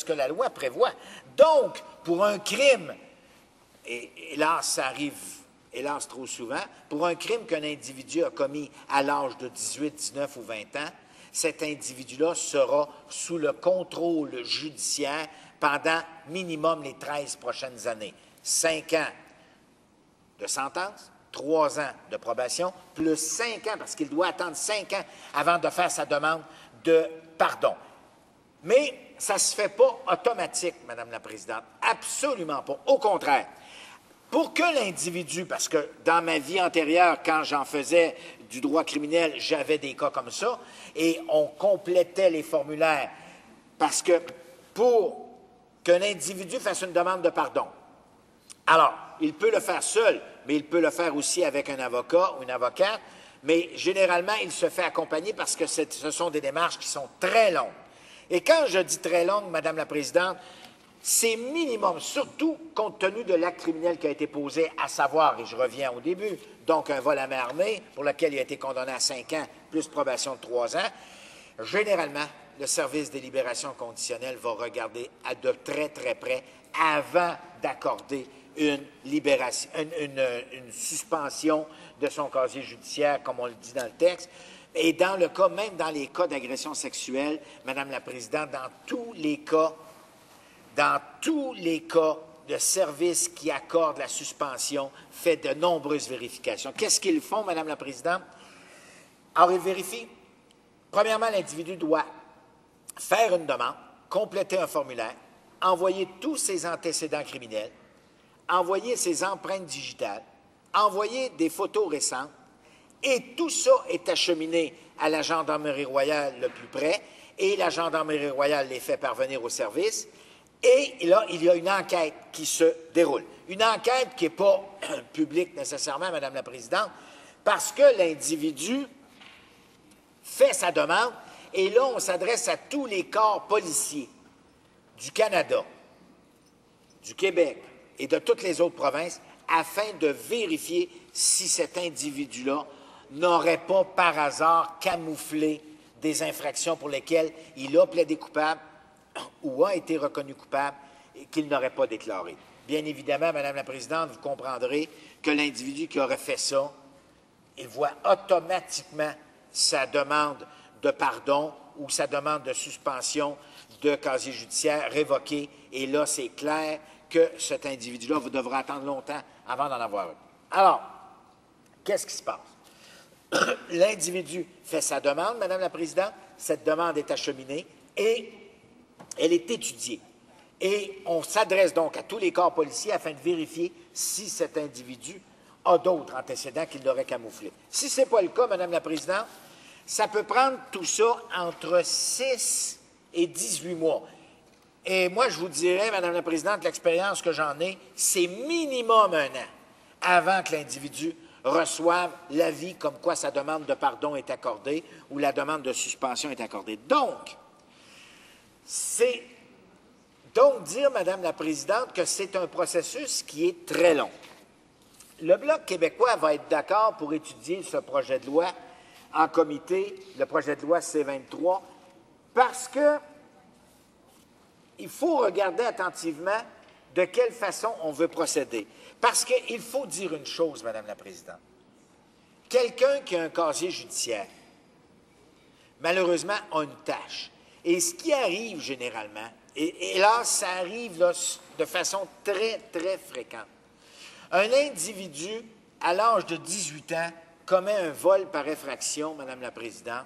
que la loi prévoit. Donc, pour un crime, et hélas, ça arrive, hélas, trop souvent, pour un crime qu'un individu a commis à l'âge de 18, 19 ou 20 ans, cet individu-là sera sous le contrôle judiciaire pendant minimum les 13 prochaines années. 5 ans de sentence, 3 ans de probation, plus 5 ans, parce qu'il doit attendre 5 ans avant de faire sa demande de pardon. Mais ça ne se fait pas automatique, Madame la Présidente. Absolument pas. Au contraire. Pour que l'individu, parce que dans ma vie antérieure, quand j'en faisais du droit criminel, j'avais des cas comme ça, et on complétait les formulaires, parce que pour qu'un individu fasse une demande de pardon, alors, il peut le faire seul, mais il peut le faire aussi avec un avocat ou une avocate, mais généralement, il se fait accompagner parce que ce sont des démarches qui sont très longues. Et quand je dis très longues, Madame la Présidente, c'est minimum, surtout compte tenu de l'acte criminel qui a été posé, à savoir, et je reviens au début, donc un vol à main armée pour lequel il a été condamné à 5 ans, plus probation de 3 ans. Généralement, le service des libérations conditionnelles va regarder de très, très près avant d'accorder une libération, une suspension de son casier judiciaire, comme on le dit dans le texte. Et dans le cas, même dans les cas d'agression sexuelle, Madame la Présidente, dans tous les cas, le service qui accorde la suspension fait de nombreuses vérifications. Qu'est-ce qu'ils font, Madame la Présidente? Alors, ils vérifient. Premièrement, l'individu doit faire une demande, compléter un formulaire, envoyer tous ses antécédents criminels, envoyer ses empreintes digitales, envoyer des photos récentes, et tout ça est acheminé à la Gendarmerie royale le plus près, et la Gendarmerie royale les fait parvenir au service. Et là, il y a une enquête qui se déroule. Une enquête qui n'est pas publique nécessairement, Madame la Présidente, parce que l'individu fait sa demande, et là, on s'adresse à tous les corps policiers du Canada, du Québec et de toutes les autres provinces, afin de vérifier si cet individu-là n'aurait pas par hasard camouflé des infractions pour lesquelles il a plaidé coupable ou a été reconnu coupable et qu'il n'aurait pas déclaré. Bien évidemment, Madame la Présidente, vous comprendrez que l'individu qui aurait fait ça, il voit automatiquement sa demande de pardon ou sa demande de suspension de casier judiciaire révoquée. Et là, c'est clair que cet individu-là devra attendre longtemps avant d'en avoir un. Alors, qu'est-ce qui se passe? L'individu fait sa demande, Madame la Présidente, cette demande est acheminée et elle est étudiée. Et on s'adresse donc à tous les corps policiers afin de vérifier si cet individu a d'autres antécédents qu'il l'aurait camouflé. Si ce n'est pas le cas, Madame la Présidente, ça peut prendre tout ça entre 6 et 18 mois. Et moi, je vous dirais, Madame la Présidente, l'expérience que j'en ai, c'est minimum 1 an avant que l'individu reçoive l'avis comme quoi sa demande de pardon est accordée ou la demande de suspension est accordée. Donc, c'est donc dire, Madame la Présidente, que c'est un processus qui est très long. Le Bloc québécois va être d'accord pour étudier ce projet de loi en comité, le projet de loi C-23, parce que il faut regarder attentivement de quelle façon on veut procéder. Parce qu'il faut dire une chose, Madame la Présidente. Quelqu'un qui a un casier judiciaire, malheureusement, a une tâche. Et ce qui arrive généralement, et là, ça arrive là, de façon très, très fréquente. Un individu, à l'âge de 18 ans, commet un vol par effraction, Madame la Présidente,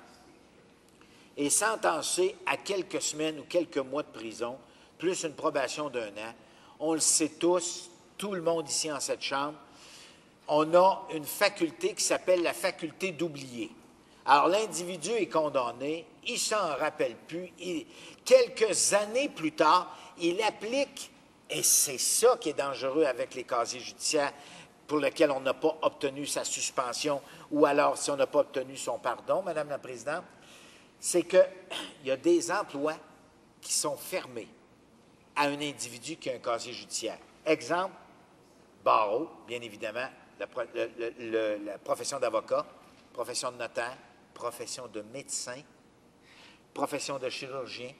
est sentencé à quelques semaines ou quelques mois de prison, plus une probation d'1 an. On le sait tous, tout le monde ici en cette chambre, on a une faculté qui s'appelle la faculté d'oublier. Alors, l'individu est condamné, il ne s'en rappelle plus. Quelques années plus tard, il applique, et c'est ça qui est dangereux avec les casiers judiciaires pour lesquels on n'a pas obtenu sa suspension ou alors si on n'a pas obtenu son pardon, Madame la Présidente, c'est qu'il y a des emplois qui sont fermés à un individu qui a un casier judiciaire. Exemple, barreau, bien évidemment, la profession d'avocat, profession de notaire, profession de médecin, profession de chirurgien,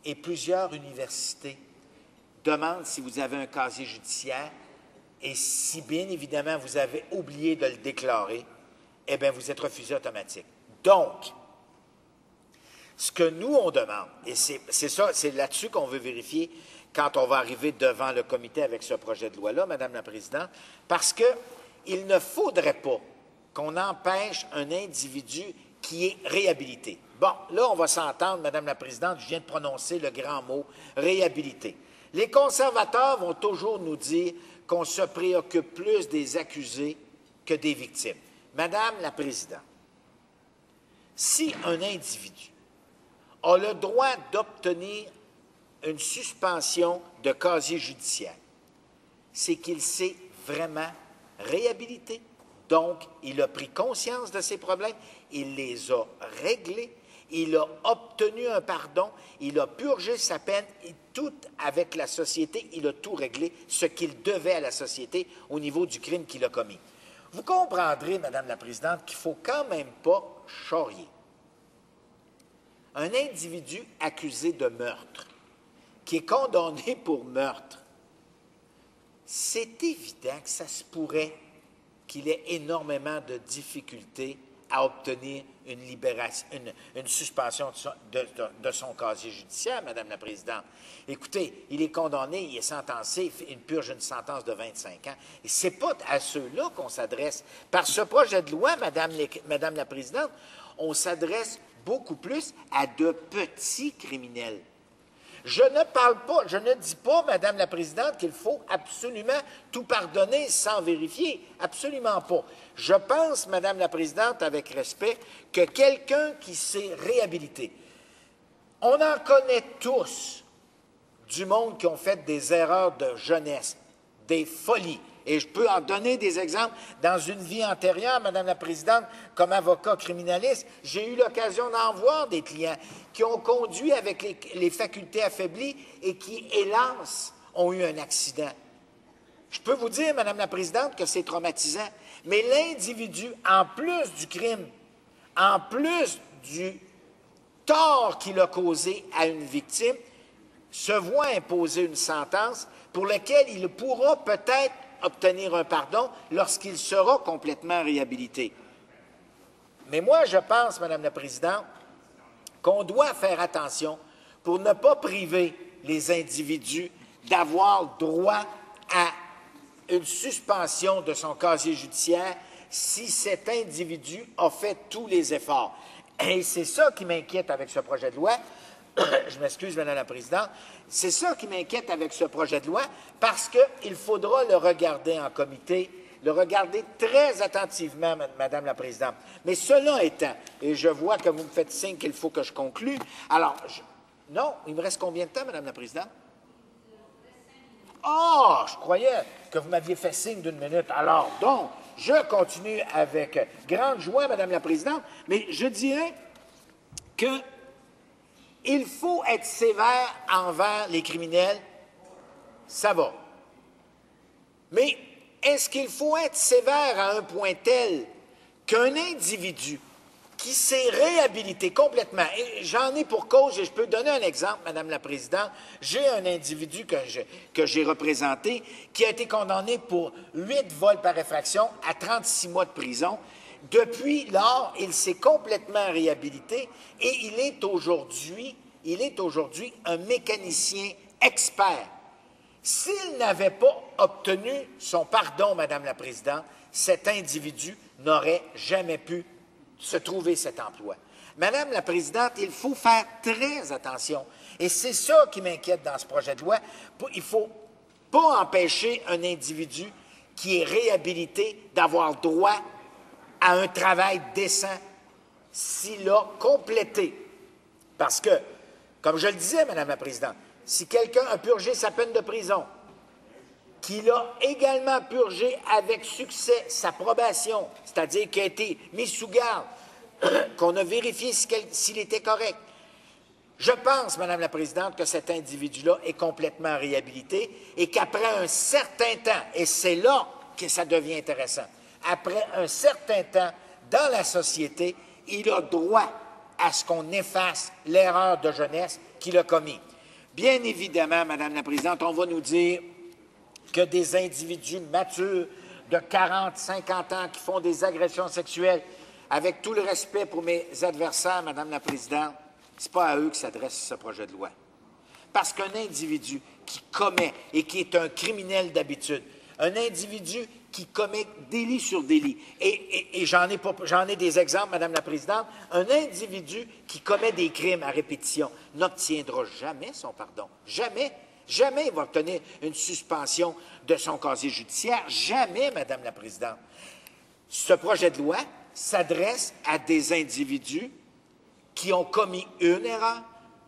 et plusieurs universités demandent si vous avez un casier judiciaire et si bien évidemment vous avez oublié de le déclarer, eh bien vous êtes refusé automatique. Donc, ce que nous on demande, et c'est là-dessus qu'on veut vérifier quand on va arriver devant le comité avec ce projet de loi-là, Madame la Présidente, parce qu'il ne faudrait pas qu'on empêche un individu qui est réhabilité. Bon, là, on va s'entendre, Madame la Présidente, je viens de prononcer le grand mot « réhabilité ». Les conservateurs vont toujours nous dire qu'on se préoccupe plus des accusés que des victimes. Madame la Présidente, si un individu a le droit d'obtenir une suspension de casier judiciaire, c'est qu'il s'est vraiment réhabilité. Donc, il a pris conscience de ses problèmes, il les a réglés, il a obtenu un pardon, il a purgé sa peine, et tout avec la société, il a tout réglé, ce qu'il devait à la société au niveau du crime qu'il a commis. Vous comprendrez, Madame la Présidente, qu'il ne faut quand même pas charrier. Un individu accusé de meurtre, qui est condamné pour meurtre, c'est évident que ça se pourrait qu'il ait énormément de difficultés à obtenir une libération, une suspension de son casier judiciaire, Madame la Présidente. Écoutez, il est condamné, il est sentencé, il purge une sentence de 25 ans. Et ce n'est pas à ceux-là qu'on s'adresse. Par ce projet de loi, Madame la Présidente, on s'adresse beaucoup plus à de petits criminels. Je ne parle pas, je ne dis pas, Madame la Présidente, qu'il faut absolument tout pardonner sans vérifier. Absolument pas. Je pense, Madame la Présidente, avec respect, que quelqu'un qui s'est réhabilité, on en connaît tous du monde qui ont fait des erreurs de jeunesse, des folies. Et je peux en donner des exemples. Dans une vie antérieure, Madame la Présidente, comme avocat criminaliste, j'ai eu l'occasion d'en voir des clients qui ont conduit avec les facultés affaiblies et qui, hélas, ont eu un accident. Je peux vous dire, Madame la Présidente, que c'est traumatisant. Mais l'individu, en plus du crime, en plus du tort qu'il a causé à une victime, se voit imposer une sentence pour laquelle il pourra peut-être obtenir un pardon lorsqu'il sera complètement réhabilité. Mais moi, je pense, Madame la Présidente, qu'on doit faire attention pour ne pas priver les individus d'avoir droit à une suspension de son casier judiciaire si cet individu a fait tous les efforts. Et c'est ça qui m'inquiète avec ce projet de loi. Je m'excuse, Madame la Présidente. C'est ça qui m'inquiète avec ce projet de loi, parce qu'il faudra le regarder en comité, le regarder très attentivement, Madame la Présidente. Mais cela étant, et je vois que vous me faites signe qu'il faut que je conclue, alors, non, il me reste combien de temps, Madame la Présidente? Oh, je croyais que vous m'aviez fait signe d'une minute. Alors, donc, je continue avec grande joie, Madame la Présidente, mais je dirais que il faut être sévère envers les criminels, ça va. Mais est-ce qu'il faut être sévère à un point tel qu'un individu qui s'est réhabilité complètement, et j'en ai pour cause, et je peux donner un exemple, Madame la Présidente, j'ai un individu que j'ai représenté qui a été condamné pour 8 vols par effraction à 36 mois de prison. Depuis lors, il s'est complètement réhabilité et il est aujourd'hui un mécanicien expert. S'il n'avait pas obtenu son pardon, Madame la Présidente, cet individu n'aurait jamais pu se trouver cet emploi. Madame la Présidente, il faut faire très attention. Et c'est ça qui m'inquiète dans ce projet de loi. Il ne faut pas empêcher un individu qui est réhabilité d'avoir droit à un travail décent s'il a complété. Parce que, comme je le disais, Madame la Présidente, si quelqu'un a purgé sa peine de prison, qu'il a également purgé avec succès sa probation, c'est-à-dire qu'il a été mis sous garde, qu'on a vérifié s'il était correct, je pense, Madame la Présidente, que cet individu-là est complètement réhabilité et qu'après un certain temps, et c'est là que ça devient intéressant, après un certain temps dans la société, il a droit à ce qu'on efface l'erreur de jeunesse qu'il a commise. Bien évidemment, Madame la Présidente, on va nous dire que des individus matures de 40, 50 ans qui font des agressions sexuelles, avec tout le respect pour mes adversaires, Madame la Présidente, ce n'est pas à eux que s'adresse ce projet de loi. Parce qu'un individu qui commet et qui est un criminel d'habitude, un individu qui commet délit sur délit, et j'en ai des exemples, Madame la Présidente, un individu qui commet des crimes à répétition n'obtiendra jamais son pardon. Jamais. Jamais il va obtenir une suspension de son casier judiciaire. Jamais, Madame la Présidente. Ce projet de loi s'adresse à des individus qui ont commis une erreur,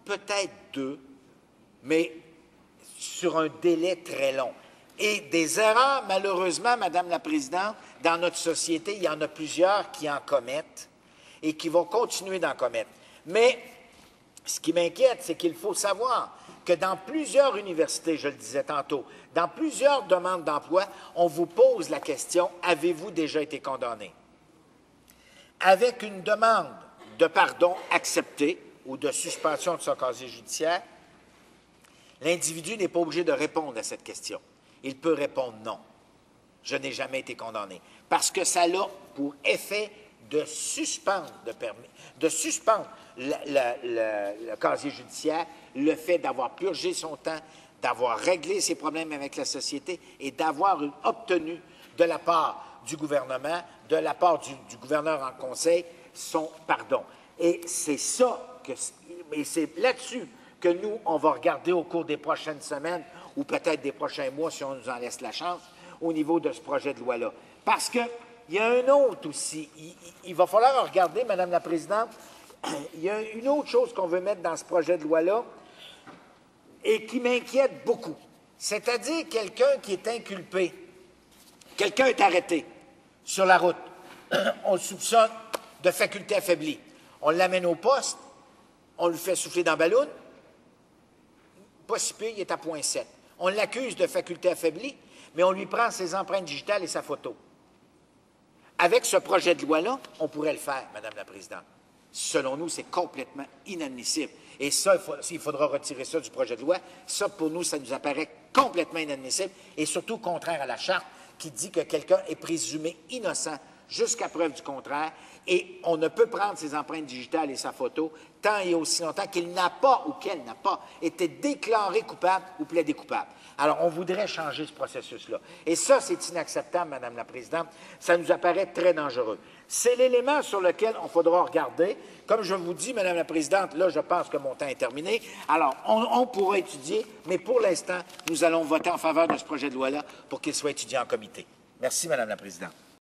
peut-être deux, mais sur un délai très long. Et des erreurs, malheureusement, Madame la Présidente, dans notre société, il y en a plusieurs qui en commettent et qui vont continuer d'en commettre. Mais ce qui m'inquiète, c'est qu'il faut savoir que dans plusieurs universités, je le disais tantôt, dans plusieurs demandes d'emploi, on vous pose la question « Avez-vous déjà été condamné? » Avec une demande de pardon acceptée ou de suspension de son casier judiciaire, l'individu n'est pas obligé de répondre à cette question. Il peut répondre « Non, je n'ai jamais été condamné », parce que ça a pour effet de suspendre le casier judiciaire, le fait d'avoir purgé son temps, d'avoir réglé ses problèmes avec la société et d'avoir obtenu de la part du gouvernement, de la part du gouverneur en conseil, son pardon. Et c'est c'est là-dessus que nous, on va regarder au cours des prochaines semaines ou peut-être des prochains mois, si on nous en laisse la chance, au niveau de ce projet de loi-là. Parce qu'il y a un autre aussi. Il va falloir regarder, Madame la Présidente, il y a une autre chose qu'on veut mettre dans ce projet de loi-là et qui m'inquiète beaucoup. C'est-à-dire quelqu'un qui est inculpé, quelqu'un est arrêté sur la route, on le soupçonne de faculté affaiblie. On l'amène au poste, on lui fait souffler dans le ballon, pas si pire, il est à 0,7. On l'accuse de faculté affaiblie, mais on lui prend ses empreintes digitales et sa photo. Avec ce projet de loi-là, on pourrait le faire, Madame la Présidente. Selon nous, c'est complètement inadmissible. Et ça, il faudra retirer ça du projet de loi. Ça, pour nous, ça nous apparaît complètement inadmissible et surtout contraire à la Charte qui dit que quelqu'un est présumé innocent jusqu'à preuve du contraire et on ne peut prendre ses empreintes digitales et sa photo tant et aussi longtemps qu'il n'a pas ou qu'elle n'a pas été déclaré coupable ou plaidé coupable. Alors, on voudrait changer ce processus-là. Et ça, c'est inacceptable, Madame la Présidente. Ça nous apparaît très dangereux. C'est l'élément sur lequel on faudra regarder. Comme je vous dis, Madame la Présidente, là, je pense que mon temps est terminé. Alors, on pourra étudier, mais pour l'instant, nous allons voter en faveur de ce projet de loi-là pour qu'il soit étudié en comité. Merci, Madame la Présidente.